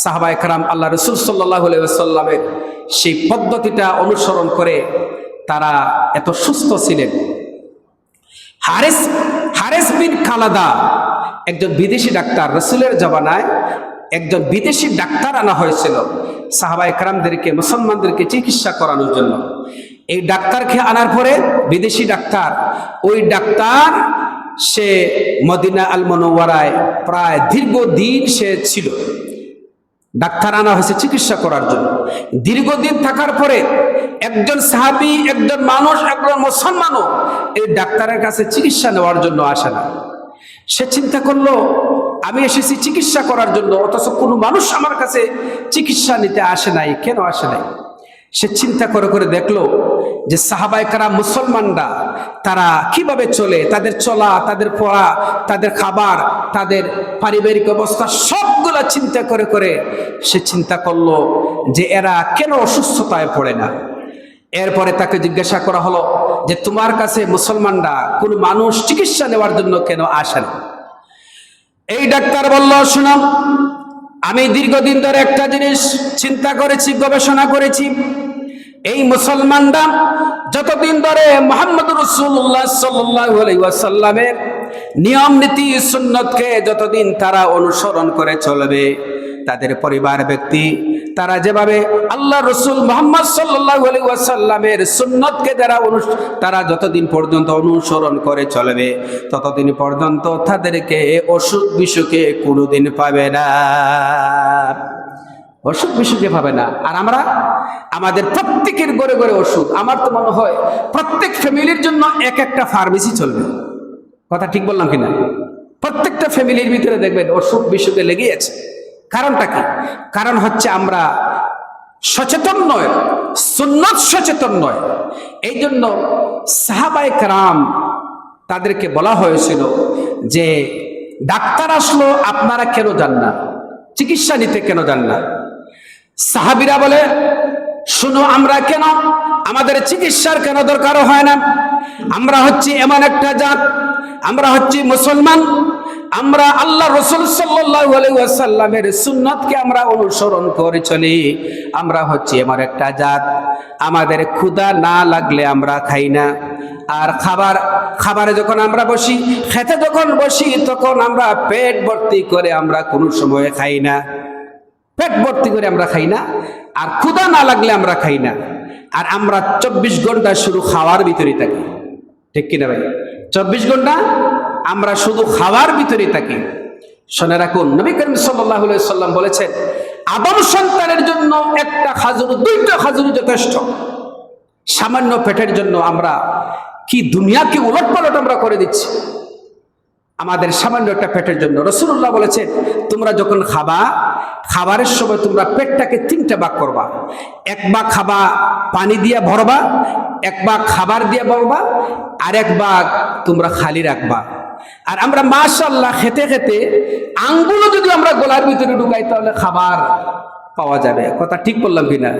সাহাবায়ে কেরাম আল্লাহ রাসূল সাল্লাল্লাহু আলাইহি ওয়াসাল্লামের সেই পদ্ধতিটা অনুসরণ করে তারা এত সুস্থ ছিলেন। হারিস বিন খালাদা একজন বিদেশি ডাক্তার, রাসূলের জামানায় একজন বিদেশি ডাক্তার আনা হয়েছিল সাহাবায়ে কেরামদেরকে, মুসলমানদেরকে চিকিৎসা করানোর জন্য। এই ডাক্তারকে আনার পরে বিদেশি ডাক্তার, ওই ডাক্তার সে মদিনা আল মুনাওয়ারায় প্রায় দীর্ঘদিন সে ছিল। ডাক্তার আনা হয়েছে চিকিৎসা করার জন্য। দীর্ঘদিন থাকার পরে একজন সাহাবী, একজন মানুষ, একজন মুসলমানও এই ডাক্তারের কাছে চিকিৎসা নেওয়ার জন্য আসে না। সে চিন্তা করলো, আমি এসেছি চিকিৎসা করার জন্য, অথচ কোনো মানুষ আমার কাছে চিকিৎসা নিতে আসে নাই, কেন আসে নাই? সে চিন্তা করে করে দেখলো যে সাহাবায়ে কেরাম মুসলমানরা তারা কিভাবে চলে, তাদের চলা, তাদের পড়া, তাদের খাবার, তাদের পারিবারিক অবস্থা সবগুলা চিন্তা করে করে সে চিন্তা করলো যে এরা কেন অসুস্থতায় পড়ে না। এরপরে তাকে জিজ্ঞাসা করা হলো যে তোমার কাছে মুসলমানরা কোনো মানুষ চিকিৎসা নেওয়ার জন্য কেন আসে না? এই ডাক্তার বলল, শুনো, আমি দীর্ঘদিন ধরে একটা জিনিস চিন্তা করেছি, গবেষণা করেছি। এই মুসলমানরা যতদিন ধরে মুহাম্মদ রাসূলুল্লাহ সাল্লাল্লাহু আলাইহি ওয়াসাল্লামের নিয়ম নীতি সুন্নতকে যতদিন তারা অনুসরণ করে চলবে, তাদের পরিবার ব্যক্তি তারা যেভাবে আল্লাহ রসুল মুহাম্মদ সাল্লাল্লাহু আলাইহি ওয়াসাল্লামের সুন্নতকে তারা যতদিন পর্যন্ত অনুসরণ করে চলবে, ততদিন পর্যন্ত তাদেরকে অসুখ বিসুখে কোনোদিন পাবে না, অসুখ বিসুখে পাবে না। আর আমরা আমাদের প্রত্যেকের ঘরে ঘরে ওষুধ। আমার তো মনে হয় প্রত্যেক ফ্যামিলির জন্য এক একটা ফার্মেসি চলবে। কথা ঠিক বললাম কিনা? প্রত্যেকটা ফ্যামিলির ভিতরে দেখবেন অসুখ বিসুখে লেগেই আছে। কারণটা কি? কারণ হচ্ছে আমরা সচেতন নয়, সুন্নত সচেতন নয়। এই জন্য সাহাবায়ে কেরাম তাদেরকে বলা হয়েছিল যে ডাক্তার আসলো, আপনারা কেন যান না? চিকিৎসা নিতে কেন যান না? সাহাবীরা বলে, শুনো, আমরা কেন, আমাদের চিকিৎসার কেন দরকার হয় না? আমরা হচ্ছে এমন একটা জাত, আমরা হচ্ছে মুসলমান, আমরা আল্লাহ রাসূল সাল্লাল্লাহু আলাইহি ওয়াসাল্লামের সুন্নাতকে আমরা অনুসরণ করে চলি। আমরা হচ্ছে এমন একটা জাত, আমাদের ক্ষুধা না লাগলে আমরা খাই না। আর খাবারে যখন আমরা বসি, খেতে যখন বসি, তখন আমরা পেট ভর্তি করে আমরা কোনো সময় খাই না, পেট ভর্তি করে আমরা খাই না। আর ক্ষুধা না লাগলে আমরা খাই না। আর আমরা 24 ঘন্টা শুধু খাওয়ার ভিতরেই থাকি, ঠিক কিনা ভাই? 24 ঘন্টা আমরা শুধু খাওয়ার ভিতরেই থাকি। শুনে রাখুন, নবী করিম সাল্লাল্লাহু আলাইহি ওয়াসাল্লাম বলেছেন, আদম সন্তানের জন্য একটা খাজুর, 2টা খাজুর যথেষ্ট। সামান্য পেটের জন্য আমরা কি দুনিয়াকে উলটপালট আমরা করে দিচ্ছি আমাদের সামান্য একটা পেটের জন্য। রাসূলুল্লাহ বলেছেন, তোমরা যখন খাবা, খাবারের সময় তোমরা পেটটাকে 3টা ভাগ করবা। এক ভাগ খাবা পানি দিয়ে ভরবা, এক ভাগ খাবার দিয়ে ভরবা, আর এক ভাগ তোমরা খালি রাখবা। আর আমরা মাশাআল্লাহ খেতে খেতে আঙ্গুলও যদি আমরা গলার ভিতরে ঢুকাই তাহলে খাবার পাওয়া যাবে। কথা ঠিক বললাম কিনা?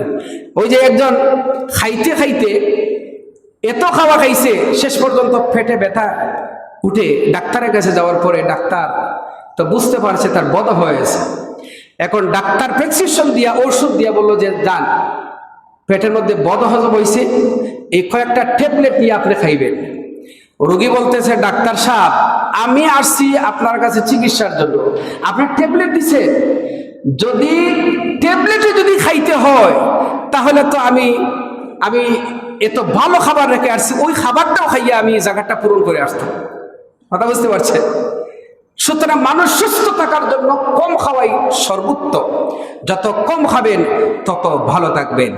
ওই যে একজন খাইতে খাইতে এত খাওয়া খাইছে, শেষ পর্যন্ত পেটে ব্যথা উঠে ডাক্তারের কাছে যাওয়ার পরে ডাক্তার তো বুঝতে পারছে তার বদ হয়েছে। এখন ডাক্তার প্রেসক্রিপশন দিয়া, ওষুধ দিয়া বললো যে যান, পেটের মধ্যে বদ হজম হয়েছে, এই কয়েকটা ট্যাবলেট নিয়ে আপনি খাইবেন। রোগী বলতেছে, ডাক্তার সাহেব, আমি আসছি আপনার কাছে চিকিৎসার জন্য, আপনি ট্যাবলেট দিছে, যদি ট্যাবলেটে যদি খাইতে হয় তাহলে তো আমি এত ভালো খাবার রেখে আসছি, ওই খাবারটাও খাইয়ে আমি জায়গাটা পূরণ করে আসতাম। কথা বুঝতে পারছেন? সুতরাং মানুষ সুস্থ থাকার জন্য কম খাওয়াই সর্বোত্তম। যত কম খাবেন তত ভালো থাকবেন।